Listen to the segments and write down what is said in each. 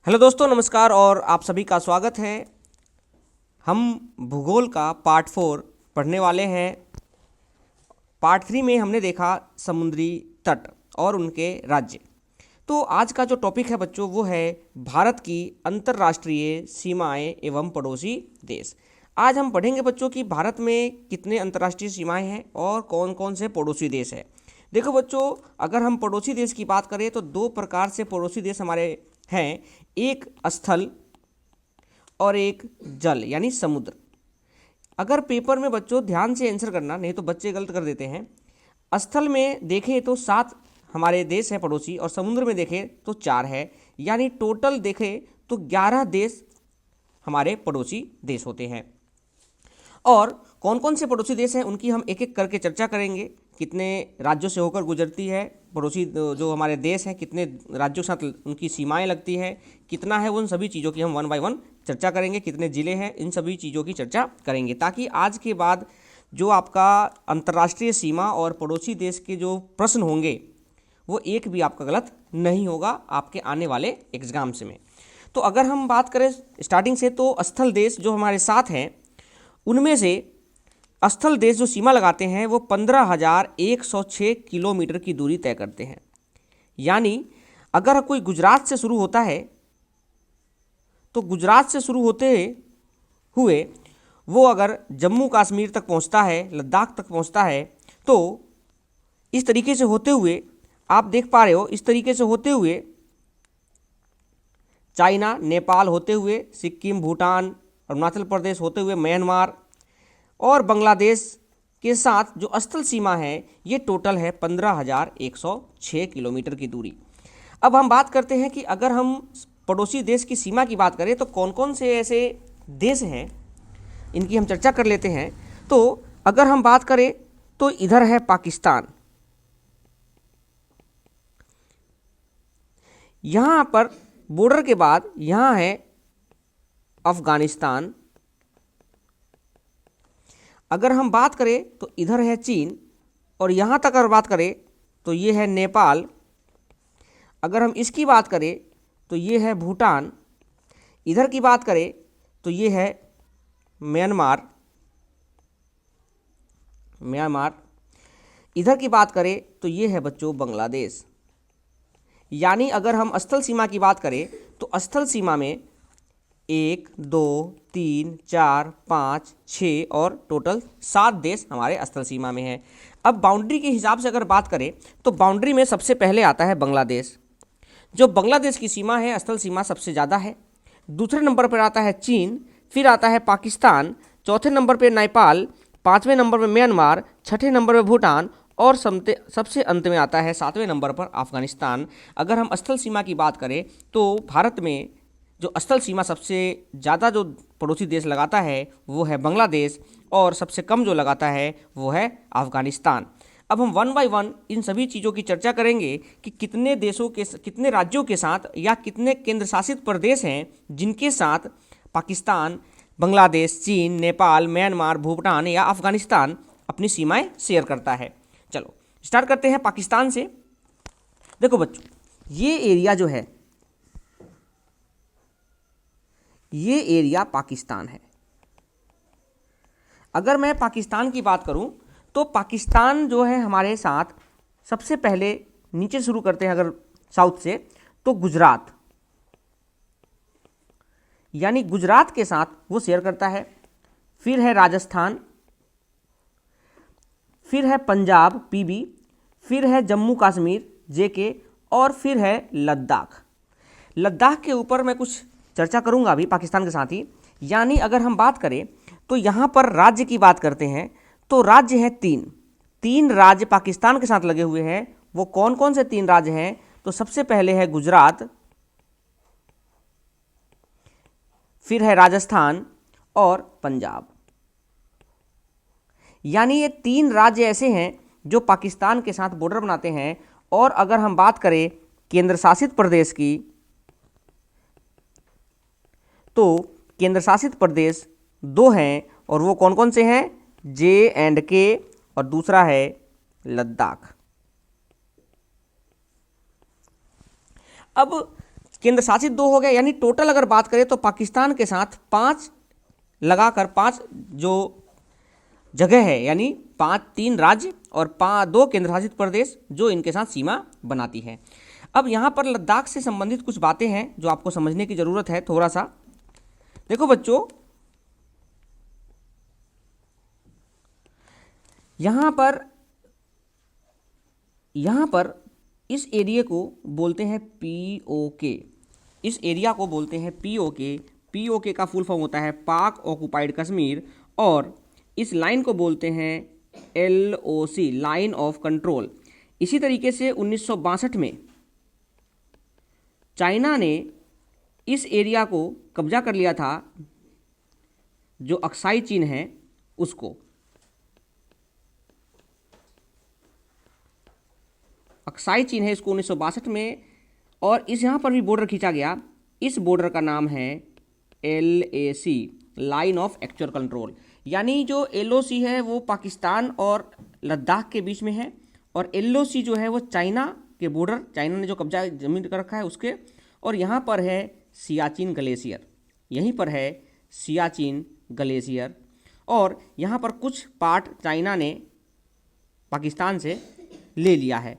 Hello दोस्तों, नमस्कार और आप सभी का स्वागत है। हम भूगोल का पार्ट 4 पढ़ने वाले हैं। पार्ट 3 में हमने देखा समुद्री तट और उनके राज्य। तो आज का जो टॉपिक है बच्चों, वो है भारत की अंतर्राष्ट्रीय सीमाएं एवं पड़ोसी देश। आज हम पढ़ेंगे बच्चों कि भारत में कितने अंतर्राष्ट्रीय सीमाएं हैं और कौन कौन से पड़ोसी देश हैं। देखो बच्चों, अगर हम पड़ोसी देश की बात करें तो दो प्रकार से पड़ोसी देश हमारे हैं, एक स्थल और एक जल यानी समुद्र। अगर पेपर में बच्चों ध्यान से आंसर करना, नहीं तो बच्चे गलत कर देते हैं। स्थल में देखें तो 7 हमारे देश हैं पड़ोसी, और समुद्र में देखें तो 4 है, यानी टोटल देखें तो 11 देश हमारे पड़ोसी देश होते हैं। और कौन कौन से पड़ोसी देश हैं उनकी हम एक एक करके चर्चा करेंगे। कितने राज्यों से होकर गुजरती है पड़ोसी जो हमारे देश हैं, कितने राज्यों के साथ उनकी सीमाएं लगती है, कितना है, उन सभी चीज़ों की हम 1 बाय 1 चर्चा करेंगे। कितने ज़िले हैं, इन सभी चीज़ों की चर्चा करेंगे, ताकि आज के बाद जो आपका अंतर्राष्ट्रीय सीमा और पड़ोसी देश के जो प्रश्न होंगे वो एक भी आपका गलत नहीं होगा आपके आने वाले एग्जाम्स में। तो अगर हम बात करें स्टार्टिंग से, तो स्थल देश जो हमारे साथ हैं उनमें से स्थल देश जो सीमा लगाते हैं वो 15,106 किलोमीटर की दूरी तय करते हैं। यानी अगर कोई गुजरात से शुरू होता है तो गुजरात से शुरू होते हुए वो अगर जम्मू कश्मीर तक पहुंचता है, लद्दाख तक पहुंचता है, तो इस तरीके से होते हुए आप देख पा रहे हो, इस तरीके से होते हुए चाइना, नेपाल होते हुए सिक्किम, भूटान, अरुणाचल प्रदेश होते हुए म्यांमार और बांग्लादेश के साथ जो स्थल सीमा है ये टोटल है 15,106 किलोमीटर की दूरी। अब हम बात करते हैं कि अगर हम पड़ोसी देश की सीमा की बात करें तो कौन कौन से ऐसे देश हैं, इनकी हम चर्चा कर लेते हैं। तो अगर हम बात करें तो इधर है पाकिस्तान, यहाँ पर बॉर्डर के बाद यहाँ है अफगानिस्तान। अगर हम बात करें तो इधर है चीन, और यहाँ तक अगर बात करें तो ये है नेपाल। अगर हम इसकी बात करें तो ये है भूटान। इधर की बात करें तो ये है म्यांमार। इधर की बात करें तो ये है बच्चों बांग्लादेश। यानी अगर हम स्थल सीमा की बात करें तो स्थल सीमा में 1, 2, 3, 4, 5, 6 और टोटल 7 देश हमारे स्थल सीमा में हैं। अब बाउंड्री के हिसाब से अगर बात करें तो बाउंड्री में सबसे पहले आता है बांग्लादेश। जो बांग्लादेश की सीमा है, स्थल सीमा सबसे ज़्यादा है। दूसरे नंबर पर आता है चीन, फिर आता है पाकिस्तान, चौथे नंबर पर नेपाल, पाँचवें नंबर पर म्यांमार, छठे नंबर पर भूटान और सबसे अंत में आता है 7वें नंबर पर अफगानिस्तान। अगर हम स्थल सीमा की बात करें तो भारत में जो स्थल सीमा सबसे ज़्यादा जो पड़ोसी देश लगाता है वो है बांग्लादेश, और सबसे कम जो लगाता है वो है अफगानिस्तान। अब हम 1 बाय 1 इन सभी चीज़ों की चर्चा करेंगे कि कितने देशों के, कितने राज्यों के साथ या कितने केंद्र शासित प्रदेश हैं जिनके साथ पाकिस्तान, बांग्लादेश, चीन, नेपाल, म्यांमार, भूटान या अफगानिस्तान अपनी सीमाएं शेयर करता है। चलो स्टार्ट करते हैं पाकिस्तान से। देखो बच्चों, ये एरिया जो है, ये एरिया पाकिस्तान है। अगर मैं पाकिस्तान की बात करूं तो पाकिस्तान जो है हमारे साथ सबसे पहले नीचे शुरू करते हैं, अगर साउथ से, तो गुजरात, यानी गुजरात के साथ वो शेयर करता है। फिर है राजस्थान, फिर है पंजाब पीबी, फिर है जम्मू कश्मीर जेके, और फिर है लद्दाख। लद्दाख के ऊपर मैं कुछ चर्चा करूंगा अभी पाकिस्तान के साथ ही। यानी अगर हम बात करें तो यहाँ पर राज्य की बात करते हैं तो राज्य है 3 राज्य पाकिस्तान के साथ लगे हुए हैं। वो कौन कौन से 3 राज्य हैं? तो सबसे पहले है गुजरात, फिर है राजस्थान और पंजाब। यानी ये 3 राज्य ऐसे हैं जो पाकिस्तान के साथ बॉर्डर बनाते हैं। और अगर हम बात करें केंद्र शासित प्रदेश की, तो केंद्र शासित प्रदेश 2 हैं, और वो कौन कौन से हैं? J&K और दूसरा है लद्दाख। अब केंद्र शासित 2 हो गए, यानी टोटल अगर बात करें तो पाकिस्तान के साथ 5 लगाकर 5 जो जगह है, यानी 3 राज्य और 2 केंद्र शासित प्रदेश जो इनके साथ सीमा बनाती है। अब यहाँ पर लद्दाख से संबंधित कुछ बातें हैं जो आपको समझने की ज़रूरत है थोड़ा सा। देखो बच्चों, यहाँ पर इस एरिया को बोलते हैं POK। इस एरिया को बोलते हैं POK। POK का फुल फॉर्म होता है पाक ऑक्युपाइड कश्मीर, और इस लाइन को बोलते हैं LOC, लाइन ऑफ कंट्रोल। इसी तरीके से 1962 में चाइना ने इस एरिया को कब्जा कर लिया था, जो अक्साई चीन है उसको। अक्साई चीन है इसको 1962 में, और इस यहाँ पर भी बॉर्डर खींचा गया। इस बॉर्डर का नाम है LAC, line of actual control. यानी जो LOC है वो पाकिस्तान और लद्दाख के बीच में है, और LOC जो है वो चाइना के बॉर्डर, चाइना ने जो कब्जा जमीन कर रखा है उसके। और यहाँ पर है सियाचिन ग्लेशियर, यहीं पर है सियाचिन ग्लेशियर। और यहाँ पर कुछ पार्ट चाइना ने पाकिस्तान से ले लिया है।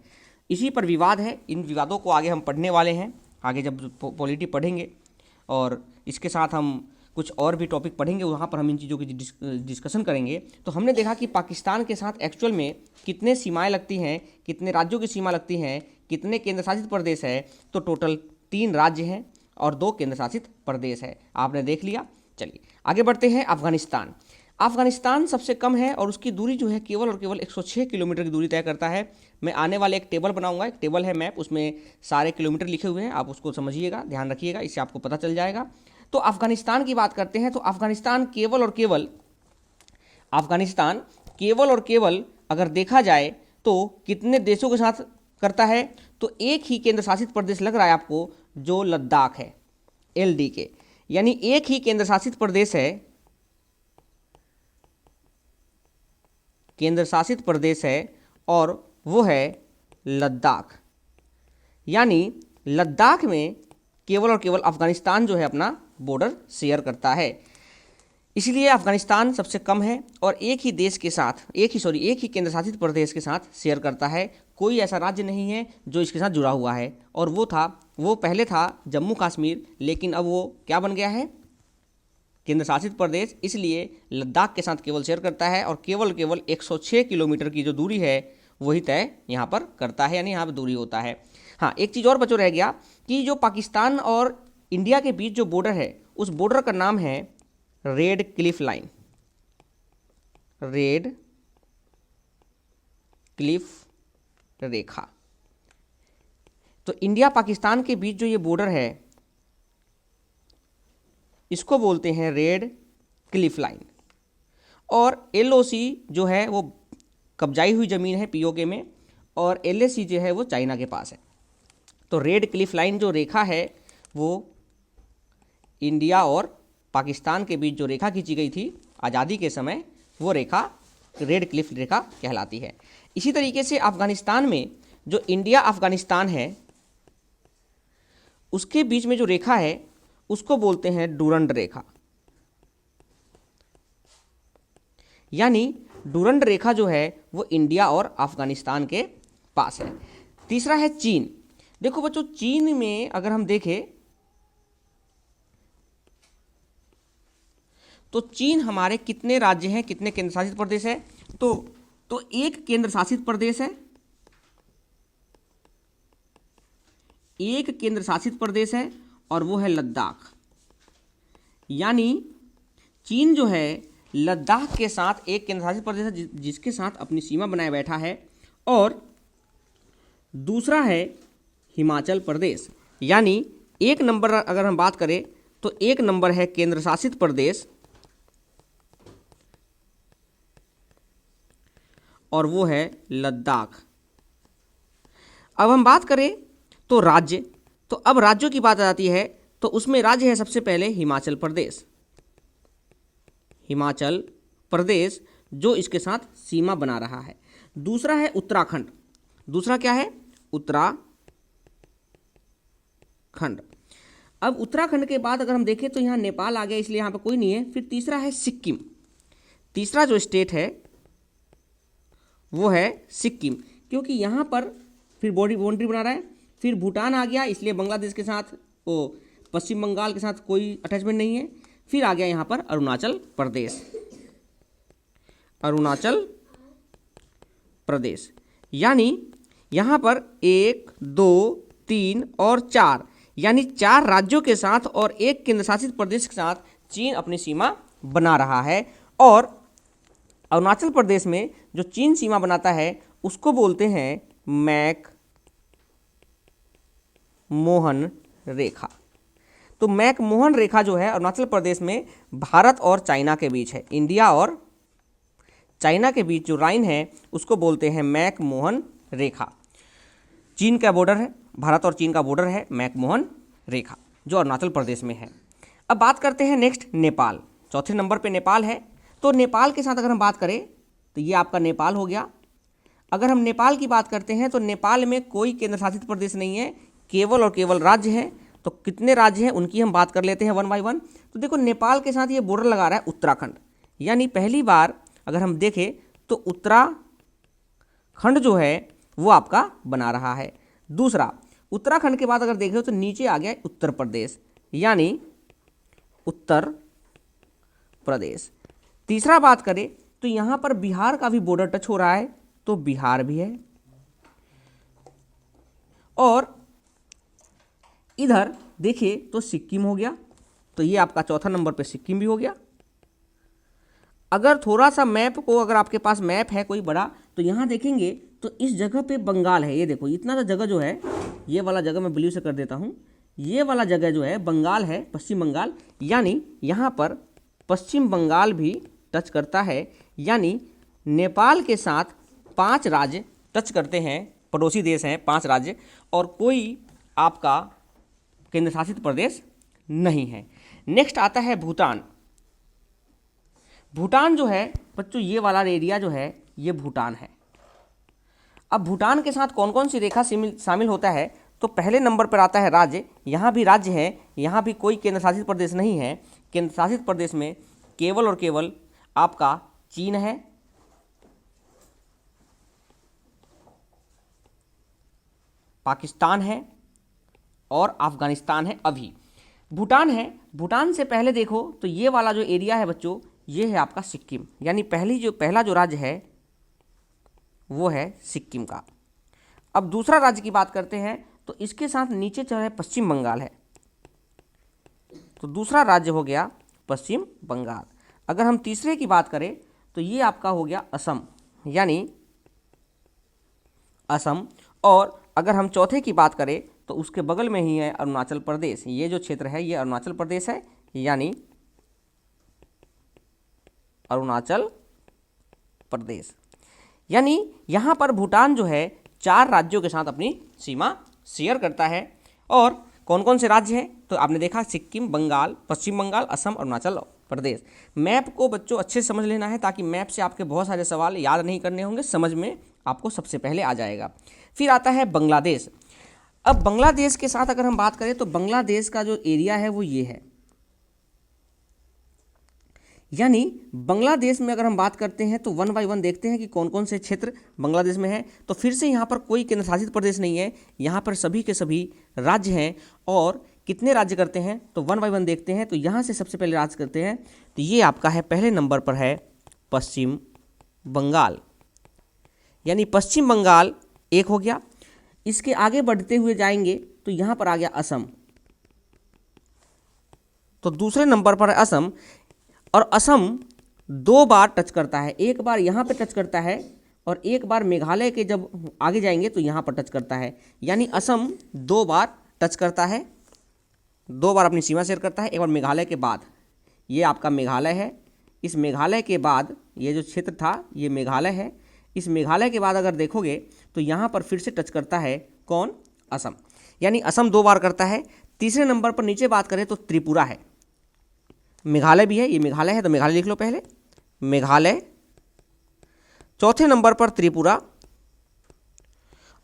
इसी पर विवाद है। इन विवादों को आगे हम पढ़ने वाले हैं, आगे जब पॉलिटी पढ़ेंगे, और इसके साथ हम कुछ और भी टॉपिक पढ़ेंगे, वहाँ पर हम इन चीज़ों की डिस्कशन करेंगे। तो हमने देखा कि पाकिस्तान के साथ एक्चुअल में कितने सीमाएं लगती हैं, कितने राज्यों की सीमा लगती हैं, कितने केंद्र शासित प्रदेश है। तो टोटल 3 राज्य हैं और 2 केंद्र शासित प्रदेश है, आपने देख लिया। चलिए आगे बढ़ते हैं। अफगानिस्तान। अफगानिस्तान सबसे कम है और उसकी दूरी जो है केवल और केवल 106 किलोमीटर की दूरी तय करता है। मैं आने वाले एक टेबल बनाऊंगा, एक टेबल है मैप, उसमें सारे किलोमीटर लिखे हुए हैं, आप उसको समझिएगा, ध्यान रखिएगा, इससे आपको पता चल जाएगा। तो अफगानिस्तान की बात करते हैं, तो अफगानिस्तान केवल और केवल अगर देखा जाए तो कितने देशों के साथ करता है, तो एक ही केंद्र शासित प्रदेश लग रहा है आपको, जो लद्दाख है, LDK, यानी एक ही केंद्र शासित प्रदेश है, केंद्र शासित प्रदेश है, और वो है लद्दाख। यानी लद्दाख में केवल और केवल अफगानिस्तान जो है अपना बॉर्डर शेयर करता है, इसलिए अफगानिस्तान सबसे कम है और एक ही देश के साथ, एक ही केंद्र शासित प्रदेश के साथ शेयर करता है। कोई ऐसा राज्य नहीं है जो इसके साथ जुड़ा हुआ है, और वो पहले था जम्मू कश्मीर, लेकिन अब वो क्या बन गया है, केंद्र शासित प्रदेश। इसलिए लद्दाख के साथ केवल शेयर करता है, और केवल 106 किलोमीटर की जो दूरी है वही तय यहाँ पर करता है, यानी यहाँ पर दूरी होता है। हाँ, एक चीज़ और बचो रह गया कि जो पाकिस्तान और इंडिया के बीच जो बॉर्डर है, उस बॉर्डर का नाम है Radcliffe line, Radcliffe रेखा। तो इंडिया पाकिस्तान के बीच जो ये बॉर्डर है, इसको बोलते हैं रेड क्लिफ लाइन। और LOC जो है वो कब्जाई हुई ज़मीन है POK में, और LAC जो है वो चाइना के पास है। तो रेड क्लिफ लाइन जो रेखा है वो इंडिया और पाकिस्तान के बीच जो रेखा खींची गई थी आज़ादी के समय, वो रेखा रेड क्लिफ रेखा कहलाती है। इसी तरीके से अफगानिस्तान में जो इंडिया अफगानिस्तान है, उसके बीच में जो रेखा है उसको बोलते हैं डूरंड रेखा। यानी डूरंड रेखा जो है वो इंडिया और अफगानिस्तान के पास है। तीसरा है चीन। देखो बच्चों, चीन में अगर हम देखें तो चीन हमारे कितने राज्य हैं, कितने केंद्र शासित प्रदेश है, तो एक केंद्र शासित प्रदेश है, एक केंद्र शासित प्रदेश है, और वो है लद्दाख। यानी चीन जो है लद्दाख के साथ एक केंद्र शासित प्रदेश है जिसके साथ अपनी सीमा बनाए बैठा है। और दूसरा है हिमाचल प्रदेश। यानी एक नंबर अगर हम बात करें तो एक नंबर है केंद्र शासित प्रदेश, और वो है लद्दाख। अब हम बात करें तो राज्य, तो अब राज्यों की बात आती है, तो उसमें राज्य है सबसे पहले हिमाचल प्रदेश। हिमाचल प्रदेश जो इसके साथ सीमा बना रहा है। दूसरा है उत्तराखंड। दूसरा क्या है? उत्तराखंड। अब उत्तराखंड के बाद अगर हम देखें तो यहाँ नेपाल आ गया, इसलिए यहाँ पे कोई नहीं है। फिर तीसरा है सिक्किम, तीसरा जो स्टेट है वो है सिक्किम, क्योंकि यहाँ पर फिर बाउंड्री बना रहा है। फिर भूटान आ गया, इसलिए बांग्लादेश के साथ, वो पश्चिम बंगाल के साथ कोई अटैचमेंट नहीं है। फिर आ गया यहाँ पर अरुणाचल प्रदेश, अरुणाचल प्रदेश, यानी यहाँ पर 1, 2, 3 और 4, यानी 4 राज्यों के साथ और एक केंद्र शासित प्रदेश के साथ चीन अपनी सीमा बना रहा है। और अरुणाचल प्रदेश में जो चीन सीमा बनाता है उसको बोलते हैं मैक मोहन रेखा। तो मैक मोहन रेखा जो है अरुणाचल प्रदेश में भारत और चाइना के बीच है, इंडिया और चाइना के बीच जो लाइन है उसको बोलते हैं मैक मोहन रेखा। चीन का बॉर्डर है, भारत और चीन का बॉर्डर है मैक मोहन रेखा, जो अरुणाचल प्रदेश में है। अब बात करते हैं नेक्स्ट नेपाल, चौथे नंबर पे नेपाल है। तो नेपाल के साथ अगर हम बात करें तो ये आपका नेपाल हो गया। अगर हम नेपाल की बात करते हैं तो नेपाल में कोई केंद्र शासित प्रदेश नहीं है, केवल और केवल राज्य है। तो कितने राज्य हैं उनकी हम बात कर लेते हैं 1 बाय 1। तो देखो नेपाल के साथ ये बॉर्डर लगा रहा है उत्तराखंड, यानी पहली बार अगर हम देखें तो उत्तराखंड जो है वो आपका बना रहा है। दूसरा, उत्तराखंड के बाद अगर देखें तो नीचे आ गया उत्तर प्रदेश, यानी उत्तर प्रदेश। तीसरा बात करें तो यहाँ पर बिहार का भी बॉर्डर टच हो रहा है, तो बिहार भी है। और इधर देखिए तो सिक्किम हो गया, तो ये आपका चौथा नंबर पे सिक्किम भी हो गया। अगर थोड़ा सा मैप को, अगर आपके पास मैप है कोई बड़ा, तो यहाँ देखेंगे तो इस जगह पे बंगाल है। ये देखो इतना सा जगह जो है, ये वाला जगह मैं ब्लू से कर देता हूँ, ये वाला जगह जो है बंगाल है, पश्चिम बंगाल, यानी यहाँ पर पश्चिम बंगाल भी टच करता है। यानी नेपाल के साथ 5 राज्य टच करते हैं, पड़ोसी देश हैं 5 राज्य, और कोई आपका केंद्र शासित प्रदेश नहीं है। नेक्स्ट आता है भूटान। भूटान जो है बच्चों, ये वाला एरिया जो है ये भूटान है। अब भूटान के साथ कौन कौन सी रेखा शामिल होता है, तो पहले नंबर पर आता है राज्य। यहाँ भी राज्य है, यहाँ भी कोई केंद्र शासित प्रदेश नहीं है। केंद्र शासित प्रदेश में केवल और केवल आपका चीन है, पाकिस्तान है और अफगानिस्तान है। अभी भूटान है। भूटान से पहले देखो तो ये वाला जो एरिया है बच्चों, ये है आपका सिक्किम, यानी पहला जो राज्य है वो है सिक्किम का। अब दूसरा राज्य की बात करते हैं तो इसके साथ नीचे चल रहा पश्चिम बंगाल है, तो दूसरा राज्य हो गया पश्चिम बंगाल। अगर हम तीसरे की बात करें तो ये आपका हो गया असम, यानी असम। और अगर हम चौथे की बात करें तो उसके बगल में ही है अरुणाचल प्रदेश। ये जो क्षेत्र है ये अरुणाचल प्रदेश है, यानी अरुणाचल प्रदेश। यानी यहाँ पर भूटान जो है 4 राज्यों के साथ अपनी सीमा शेयर करता है। और कौन कौन से राज्य हैं तो आपने देखा सिक्किम, बंगाल, पश्चिम बंगाल, असम, अरुणाचल प्रदेश। मैप को बच्चों अच्छे से समझ लेना है, ताकि मैप से आपके बहुत सारे सवाल याद नहीं करने होंगे, समझ में आपको सबसे पहले आ जाएगा। फिर आता है बांग्लादेश। अब बांग्लादेश के साथ अगर हम बात करें तो बांग्लादेश का जो एरिया है वो ये है, यानी बांग्लादेश में अगर हम बात करते हैं तो 1 बाय 1 देखते हैं कि कौन कौन से क्षेत्र बांग्लादेश में है। तो फिर से यहाँ पर कोई केंद्र शासित प्रदेश नहीं है, यहाँ पर सभी के सभी राज्य हैं। और कितने राज्य करते हैं तो 1 बाय 1 देखते हैं। तो यहाँ से सबसे पहले राज्य करते हैं, तो ये आपका है पहले नंबर पर है पश्चिम बंगाल, यानी पश्चिम बंगाल एक हो गया। इसके आगे बढ़ते हुए जाएंगे तो यहाँ पर आ गया असम, तो दूसरे नंबर पर है असम। और असम 2 बार टच करता है, एक बार यहाँ पे टच करता है और एक बार मेघालय के जब आगे जाएंगे तो यहाँ पर टच करता है। यानी असम 2 बार टच करता है, 2 बार अपनी सीमा शेयर करता है। एक बार मेघालय के बाद, ये आपका मेघालय है। इस मेघालय के बाद ये जो क्षेत्र था ये मेघालय है। इस मेघालय के बाद अगर देखोगे तो यहाँ पर फिर से टच करता है कौन, असम। यानी असम 2 बार करता है। तीसरे नंबर पर नीचे बात करें तो त्रिपुरा है, मेघालय भी है, ये मेघालय है तो मेघालय लिख लो पहले, मेघालय। चौथे नंबर पर त्रिपुरा,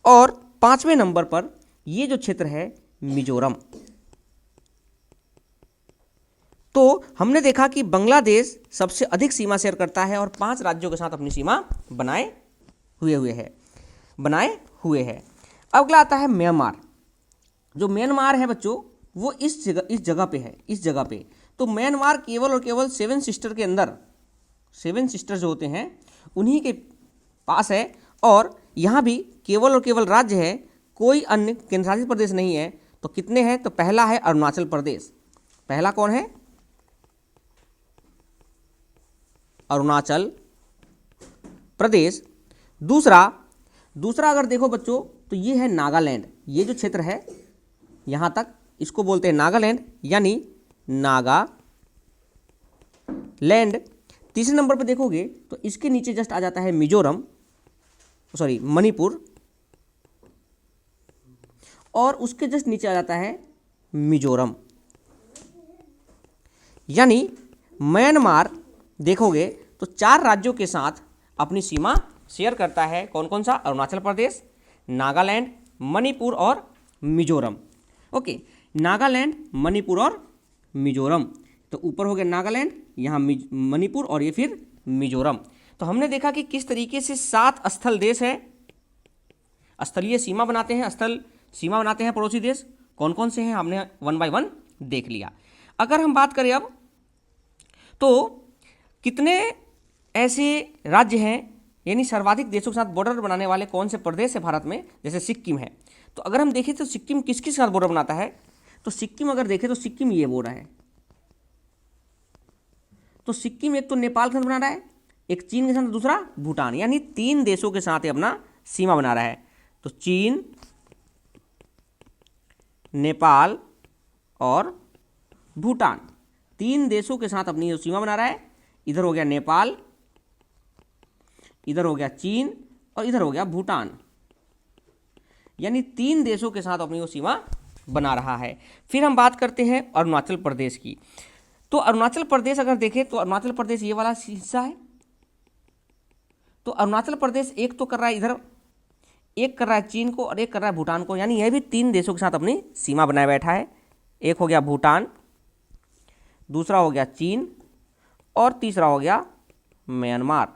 और 5वें नंबर पर ये जो क्षेत्र है मिजोरम। तो हमने देखा कि बांग्लादेश सबसे अधिक सीमा शेयर करता है और 5 राज्यों के साथ अपनी सीमा बनाए हुए है। अगला आता है म्यांमार। जो म्यांमार है बच्चों, वो इस जगह पे है, इस जगह पे। तो म्यांमार केवल और केवल 7 सिस्टर के अंदर, 7 सिस्टर जो होते हैं उन्हीं के पास है, और यहाँ भी केवल और केवल राज्य है, कोई अन्य केंद्रशासित प्रदेश नहीं है। तो कितने हैं? तो पहला है अरुणाचल प्रदेश। पहला कौन है? अरुणाचल प्रदेश। दूसरा अगर देखो बच्चों तो ये है नागालैंड। ये जो क्षेत्र है यहाँ तक, इसको बोलते हैं नागालैंड, यानी नागालैंड। तीसरे नंबर पर देखोगे तो इसके नीचे जस्ट आ जाता है मणिपुर, और उसके जस्ट नीचे आ जाता है मिजोरम। यानी म्यांमार देखोगे तो 4 राज्यों के साथ अपनी सीमा शेयर करता है। कौन कौन सा? अरुणाचल प्रदेश, नागालैंड, मणिपुर और मिजोरम। ओके, नागालैंड, मणिपुर और मिजोरम। तो ऊपर हो गया नागालैंड, यहाँ मणिपुर और ये फिर मिजोरम। तो हमने देखा कि किस तरीके से 7 स्थल देश है, स्थलीय सीमा बनाते हैं, स्थल सीमा बनाते हैं पड़ोसी देश। कौन कौन से हैं हमने 1 बाय 1 देख लिया। अगर हम बात करें अब, तो कितने ऐसे राज्य हैं, यानी सर्वाधिक देशों के साथ बॉर्डर बनाने वाले कौन से प्रदेश है भारत में? जैसे सिक्किम है। तो अगर हम देखें तो सिक्किम किसके साथ बॉर्डर बनाता है? तो सिक्किम अगर देखें तो सिक्किम ये बोल रहा है। तो सिक्किम एक तो नेपाल के साथ बना रहा है, एक चीन के साथ, दूसरा भूटान, यानी 3 देशों के साथ ये अपना सीमा बना रहा है। तो चीन, नेपाल और भूटान, 3 देशों के साथ अपनी सीमा बना रहा है। इधर हो गया नेपाल, इधर हो गया चीन और इधर हो गया भूटान, यानी 3 देशों के साथ अपनी वो सीमा बना रहा है। फिर हम बात करते हैं अरुणाचल प्रदेश की। तो अरुणाचल प्रदेश अगर देखें तो अरुणाचल प्रदेश ये वाला हिस्सा है। तो अरुणाचल प्रदेश एक तो कर रहा है इधर, एक कर रहा है चीन को और एक कर रहा है भूटान को, यानी यह भी 3 देशों के साथ अपनी सीमा बनाए बैठा है। एक हो गया भूटान, दूसरा हो गया चीन और तीसरा हो गया म्यांमार,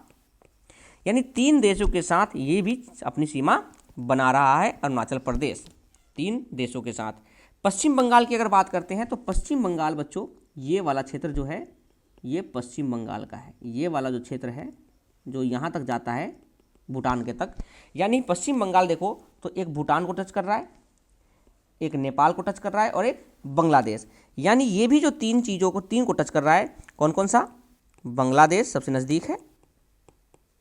यानी 3 देशों के साथ ये भी अपनी सीमा बना रहा है अरुणाचल प्रदेश, 3 देशों के साथ। पश्चिम बंगाल की अगर बात करते हैं तो पश्चिम बंगाल बच्चों, ये वाला क्षेत्र जो है ये पश्चिम बंगाल का है। ये वाला जो क्षेत्र है जो यहाँ तक जाता है भूटान के तक, यानी पश्चिम बंगाल देखो तो एक भूटान को टच कर रहा है, एक नेपाल को टच कर रहा है और एक बांग्लादेश, यानी ये भी जो 3 चीज़ों को 3 को टच कर रहा है। कौन कौन सा? बांग्लादेश सबसे नज़दीक है,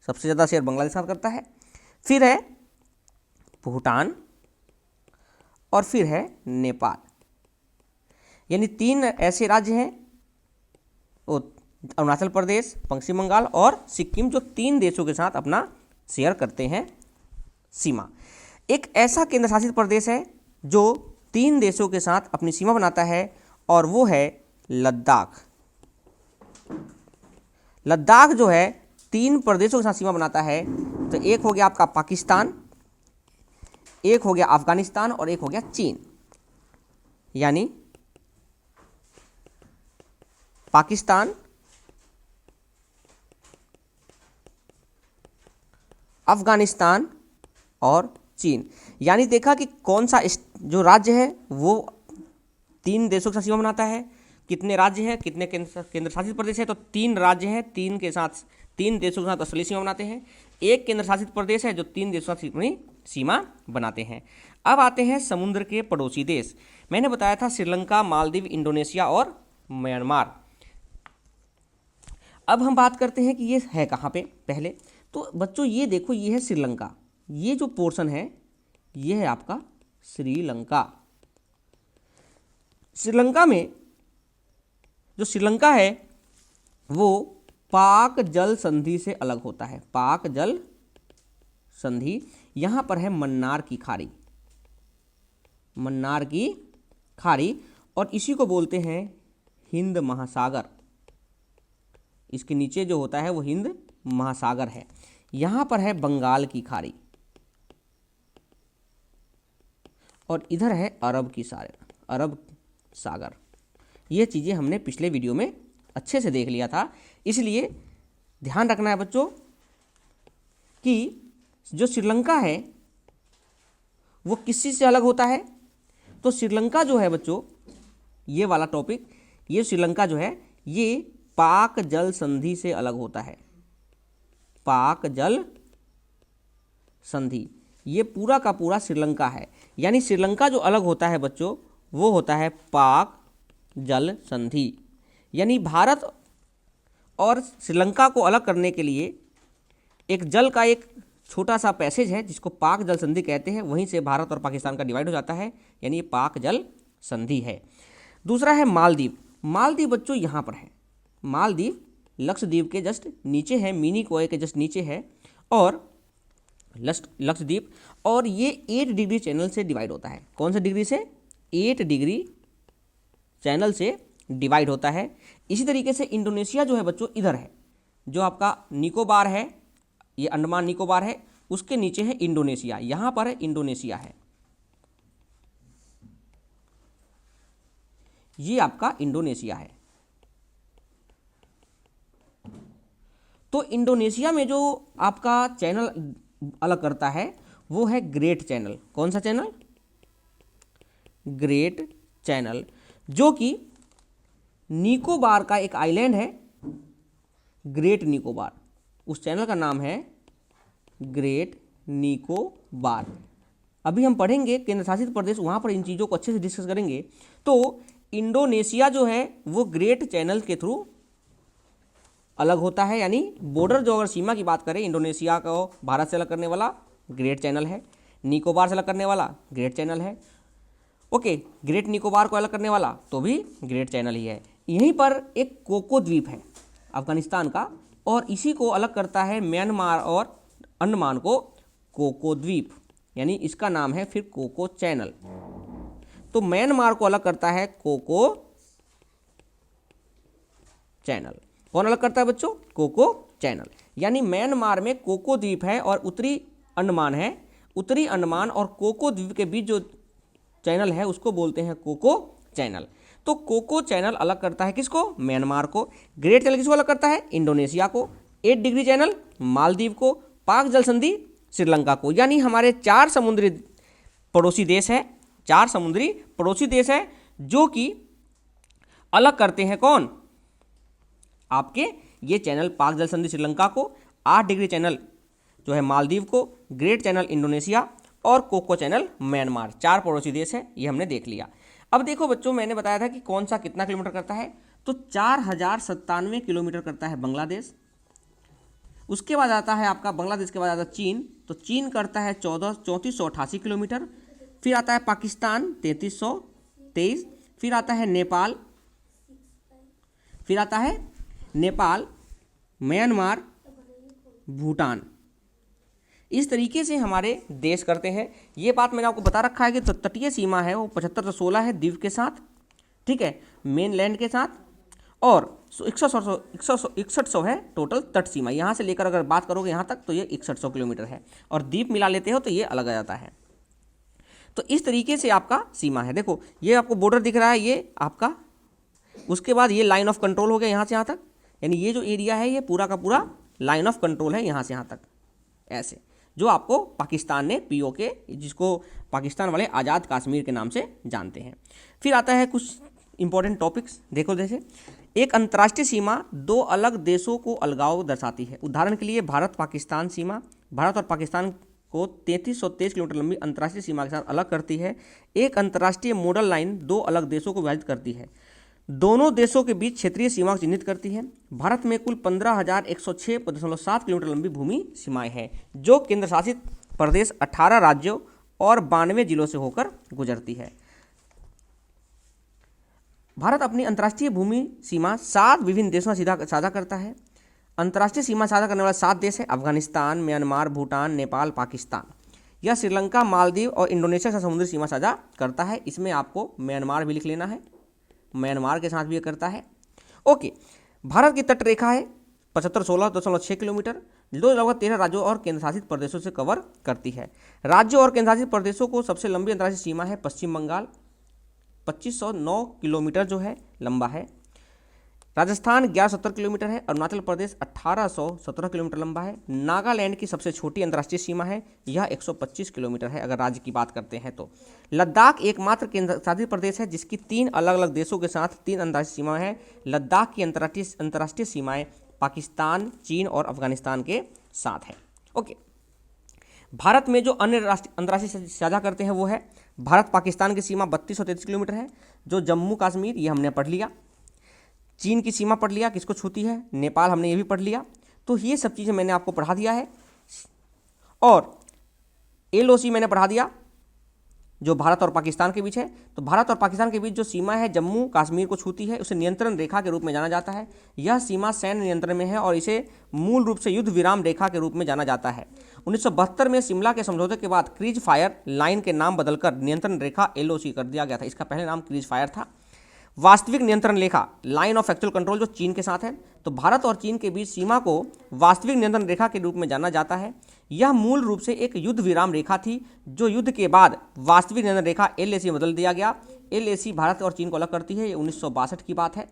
सबसे ज़्यादा शेयर बांग्लादेश साथ करता है, फिर है भूटान और फिर है नेपाल, यानी 3 ऐसे राज्य हैं, वो अरुणाचल प्रदेश, पश्चिम बंगाल और सिक्किम, जो 3 देशों के साथ अपना शेयर करते हैं सीमा। एक ऐसा केंद्र शासित प्रदेश है जो 3 देशों के साथ अपनी सीमा बनाता है और वो है लद्दाख। लद्दाख जो है 3 प्रदेशों के साथ सीमा बनाता है। तो एक हो गया आपका पाकिस्तान, एक हो गया अफगानिस्तान और एक हो गया चीन, यानी पाकिस्तान, अफगानिस्तान और चीन। यानी देखा कि कौन सा जो राज्य है वो 3 देशों के साथ सीमा बनाता है। कितने राज्य हैं, कितने केंद्र शासित प्रदेश है? तो 3 राज्य हैं, 3 के साथ 3 देशों के साथ असली सीमा बनाते हैं। एक केंद्र शासित प्रदेश है जो 3 देशों के साथ अपनी सीमा बनाते हैं। अब आते हैं समुद्र के पड़ोसी देश। मैंने बताया था श्रीलंका, मालदीव, इंडोनेशिया और म्यांमार। अब हम बात करते हैं कि ये है कहाँ पे। पहले तो बच्चों ये देखो, ये है श्रीलंका, ये जो पोर्शन है ये है आपका श्रीलंका। श्रीलंका में जो श्रीलंका है वो पाक जल संधि से अलग होता है। पाक जल संधि, यहाँ पर है मन्नार की खाड़ी, मन्नार की खाड़ी, और इसी को बोलते हैं हिंद महासागर। इसके नीचे जो होता है वो हिंद महासागर है। यहाँ पर है बंगाल की खाड़ी और इधर है अरब सागर। ये चीज़ें हमने पिछले वीडियो में अच्छे से देख लिया था, इसलिए ध्यान रखना है बच्चों कि जो श्रीलंका है वो किस चीज़ से अलग होता है। तो श्रीलंका जो है बच्चों, ये वाला टॉपिक, ये श्रीलंका जो है ये पाक जल संधि से अलग होता है। पाक जल संधि, ये पूरा का पूरा श्रीलंका है। यानी श्रीलंका जो अलग होता है बच्चों वो होता है पाक जल संधि। यानी भारत और श्रीलंका को अलग करने के लिए एक जल का एक छोटा सा पैसेज है जिसको पाक जल संधि कहते हैं, वहीं से भारत और पाकिस्तान का डिवाइड हो जाता है, यानी ये पाक जल संधि है। दूसरा है मालदीव। मालदीव बच्चों यहाँ पर है। मालदीव लक्षद्वीप के जस्ट नीचे है, मिनी कोए के जस्ट नीचे है, और लक्षद्वीप, और ये 8 डिग्री चैनल से डिवाइड होता है। कौन से डिग्री से? 8 डिग्री चैनल से डिवाइड होता है। इसी तरीके से इंडोनेशिया जो है बच्चों इधर है, जो आपका निकोबार है, ये अंडमान निकोबार है, उसके नीचे है इंडोनेशिया, यहाँ पर है इंडोनेशिया है, ये आपका इंडोनेशिया है। तो इंडोनेशिया में जो आपका चैनल अलग करता है वो है ग्रेट चैनल। कौन सा चैनल? ग्रेट चैनल, जो कि निकोबार का एक आइलैंड है, ग्रेट निकोबार, उस चैनल का नाम है ग्रेट निकोबार। अभी हम पढ़ेंगे केंद्र शासित प्रदेश, वहाँ पर इन चीज़ों को अच्छे से डिस्कस करेंगे। तो इंडोनेशिया जो है वो ग्रेट चैनल के थ्रू अलग होता है, यानी बॉर्डर जो अगर सीमा की बात करें, इंडोनेशिया को भारत से अलग करने वाला ग्रेट चैनल है, निकोबार से अलग करने वाला ग्रेट चैनल है। ओके, ग्रेट निकोबार को अलग करने वाला तो भी ग्रेट चैनल ही है। यहीं पर एक कोको द्वीप है अफगानिस्तान का, और इसी को अलग करता है म्यांमार और अंडमान को कोको द्वीप, यानी इसका नाम है फिर कोको चैनल। तो म्यांमार को अलग करता है कोको चैनल। कौन अलग करता है बच्चों? Coco channel. यानी म्यांमार में कोको द्वीप है और उत्तरी अंडमान है, उत्तरी अंडमान और कोको द्वीप के बीच जो चैनल है उसको बोलते हैं कोको चैनल। तो कोको चैनल अलग करता है किसको? म्यांमार को। ग्रेट चैनल किसको अलग करता है? इंडोनेशिया को। 8 डिग्री चैनल मालदीव को। पाक जल संधि श्रीलंका को। यानी हमारे 4 समुद्री पड़ोसी देश है, 4 समुद्री पड़ोसी देश है जो कि अलग करते हैं कौन? आपके ये चैनल पाक जल संधि श्रीलंका को, 8 डिग्री चैनल जो है मालदीव को, ग्रेट चैनल इंडोनेशिया और कोको चैनल म्यांमार। 4 पड़ोसी देश है, ये हमने देख लिया। अब देखो बच्चों, मैंने बताया था कि कौन सा कितना किलोमीटर करता है, तो 4097 किलोमीटर करता है बांग्लादेश। उसके बाद आता है आपका बांग्लादेश के बाद आता है चीन, तो चीन करता है 3488 किलोमीटर। फिर आता है पाकिस्तान 3323, फिर आता है नेपाल, फिर आता है नेपाल, म्यांमार, भूटान। इस तरीके से हमारे देश करते हैं। ये बात मैंने आपको बता रखा है कि तटीय सीमा है वो 7516 है द्वीप के साथ, ठीक है, मेन लैंड के साथ, और 6100 है टोटल तट सीमा। यहाँ से लेकर अगर बात करोगे यहाँ तक तो ये 6100 किलोमीटर है, और द्वीप मिला लेते हो तो ये अलग आ जाता है। तो इस तरीके से आपका सीमा है। देखो ये आपको बॉर्डर दिख रहा है, ये आपका, उसके बाद ये लाइन ऑफ कंट्रोल हो गया यहाँ से यहाँ तक, यानी ये जो एरिया है ये पूरा का पूरा लाइन ऑफ कंट्रोल है यहाँ से यहाँ तक, ऐसे, जो आपको पाकिस्तान ने POK, जिसको पाकिस्तान वाले आज़ाद कश्मीर के नाम से जानते हैं। फिर आता है कुछ इंपॉर्टेंट टॉपिक्स। देखो जैसे एक अंतर्राष्ट्रीय सीमा 2 अलग देशों को अलगाव दर्शाती है। उदाहरण के लिए भारत पाकिस्तान सीमा, भारत और पाकिस्तान को 3323 किलोमीटर लंबी अंतर्राष्ट्रीय सीमा के साथ अलग करती है। एक अंतर्राष्ट्रीय मॉडल लाइन 2 अलग देशों को विभाजित करती है। दोनों देशों के बीच क्षेत्रीय सीमा को चिन्हित करती है। भारत में कुल 15,106.7 किलोमीटर लंबी भूमि सीमाएं हैं, जो केंद्र शासित प्रदेश 18 राज्यों और 92 जिलों से होकर गुजरती है। भारत अपनी अंतर्राष्ट्रीय भूमि सीमा 7 विभिन्न देशों से साझा करता है। अंतर्राष्ट्रीय सीमा साझा करने वाले 7 देश हैं अफगानिस्तान, म्यांमार, भूटान, नेपाल, पाकिस्तान। यह श्रीलंका, मालदीव और इंडोनेशिया से समुद्री सीमा साझा करता है। इसमें आपको म्यांमार भी लिख लेना है, म्यांमार के साथ भी ये करता है। ओके, भारत की तट रेखा है 7516.6 किलोमीटर, जो लगभग 13 राज्यों और केंद्रशासित प्रदेशों से कवर करती है। राज्यों और केंद्रशासित प्रदेशों को सबसे लंबी अंतर्राष्ट्रीय सीमा है पश्चिम बंगाल, 2509 किलोमीटर जो है लंबा है। राजस्थान 1170 किलोमीटर है। अरुणाचल प्रदेश 1817 किलोमीटर लंबा है। नागालैंड की सबसे छोटी अंतर्राष्ट्रीय सीमा है, यह 125 किलोमीटर है अगर राज्य की बात करते हैं तो। लद्दाख एकमात्र केंद्र शासित प्रदेश है जिसकी 3 अलग अलग देशों के साथ 3 अंतर्राष्ट्रीय सीमाएं हैं। लद्दाख की अंतर्राष्ट्रीय सीमाएं पाकिस्तान, चीन और अफगानिस्तान के साथ है। ओके, भारत में जो अन्य अंतर्राष्ट्रीय साझा करते हैं वो है, भारत पाकिस्तान की सीमा 3233 किलोमीटर है। जो जम्मू कश्मीर, ये हमने पढ़ लिया। चीन की सीमा पढ़ लिया, किसको छूती है, नेपाल, हमने ये भी पढ़ लिया। तो ये सब चीज़ें मैंने आपको पढ़ा दिया है। और LOC मैंने पढ़ा दिया जो भारत और पाकिस्तान के बीच है। तो भारत और पाकिस्तान के बीच जो सीमा है जम्मू कश्मीर को छूती है, उसे नियंत्रण रेखा के रूप में जाना जाता है। यह सीमा सैन्य नियंत्रण में है और इसे मूल रूप से युद्ध विराम रेखा के रूप में जाना जाता है। 1972 में शिमला के समझौते के बाद क्रीज फायर लाइन के नाम बदलकर नियंत्रण रेखा LOC कर दिया गया था। इसका पहले नाम क्रीज फायर था। वास्तविक नियंत्रण रेखा लाइन ऑफ एक्चुअल कंट्रोल जो चीन के साथ है, तो भारत और चीन के बीच सीमा को वास्तविक नियंत्रण रेखा के रूप में जाना जाता है। यह मूल रूप से एक युद्ध विराम रेखा थी जो युद्ध के बाद वास्तविक नियंत्रण रेखा LAC में बदल दिया गया। LAC भारत और चीन को अलग करती है, ये 1962 की बात है।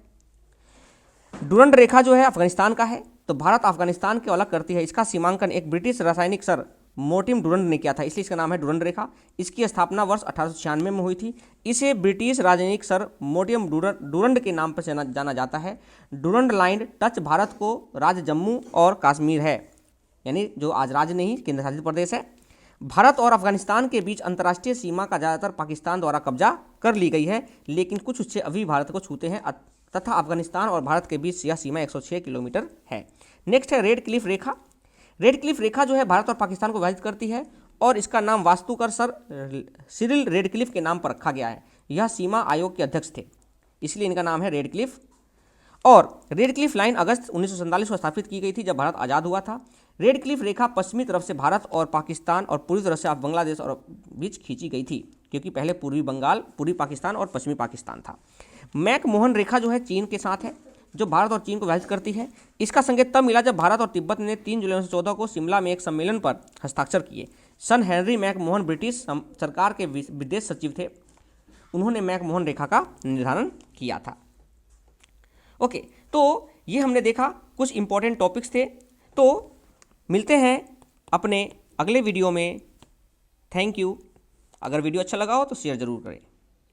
डुरंड रेखा जो है अफगानिस्तान का है, तो भारत अफगानिस्तान को अलग करती है। इसका सीमांकन एक ब्रिटिश रासायनिक सर मोर्टिम डुरंड ने किया था, इसलिए इसका नाम है डुरंड रेखा। इसकी स्थापना वर्ष 1896 में हुई थी। इसे ब्रिटिश राजनयिक सर मोर्टिम डुरंड के नाम पर जाना जाता है। डुरंड लाइन टच भारत को राज्य जम्मू और कश्मीर है, यानी जो आज राज्य नहीं केंद्र शासित प्रदेश है। भारत और अफगानिस्तान के बीच अंतर्राष्ट्रीय सीमा का ज़्यादातर पाकिस्तान द्वारा कब्जा कर ली गई है, लेकिन कुछ हिस्से अभी भारत को छूते हैं तथा अफगानिस्तान और भारत के बीच यह सीमा 106 किलोमीटर है। नेक्स्ट है रेड क्लिफ रेखा। रेड क्लिफ रेखा जो है भारत और पाकिस्तान को विभाजित करती है और इसका नाम वास्तुकार सर सिरिल रेडक्लिफ के नाम पर रखा गया है। यह सीमा आयोग के अध्यक्ष थे, इसलिए इनका नाम है रेड क्लिफ। और रेड क्लिफ लाइन अगस्त 1947 को स्थापित की गई थी जब भारत आज़ाद हुआ था। रेड क्लिफ रेखा पश्चिमी तरफ से भारत और पाकिस्तान और पूरी तरह से बांग्लादेश और बीच खींची गई थी, क्योंकि पहले पूर्वी बंगाल, पूर्वी पाकिस्तान और पश्चिमी पाकिस्तान था। मैक-मोहन रेखा जो है चीन के साथ है, जो भारत और चीन को विभाजित करती है। इसका संकेत तब मिला जब भारत और तिब्बत ने 3 जुलाई 1914 को शिमला में एक सम्मेलन पर हस्ताक्षर किए। सन हेनरी मैक-मोहन ब्रिटिश सरकार के विदेश सचिव थे, उन्होंने मैक-मोहन रेखा का निर्धारण किया था। ओके, तो ये हमने देखा कुछ इंपॉर्टेंट टॉपिक्स थे। तो मिलते हैं अपने अगले वीडियो में। Thank you. अगर वीडियो अच्छा लगा हो तो शेयर ज़रूर करें।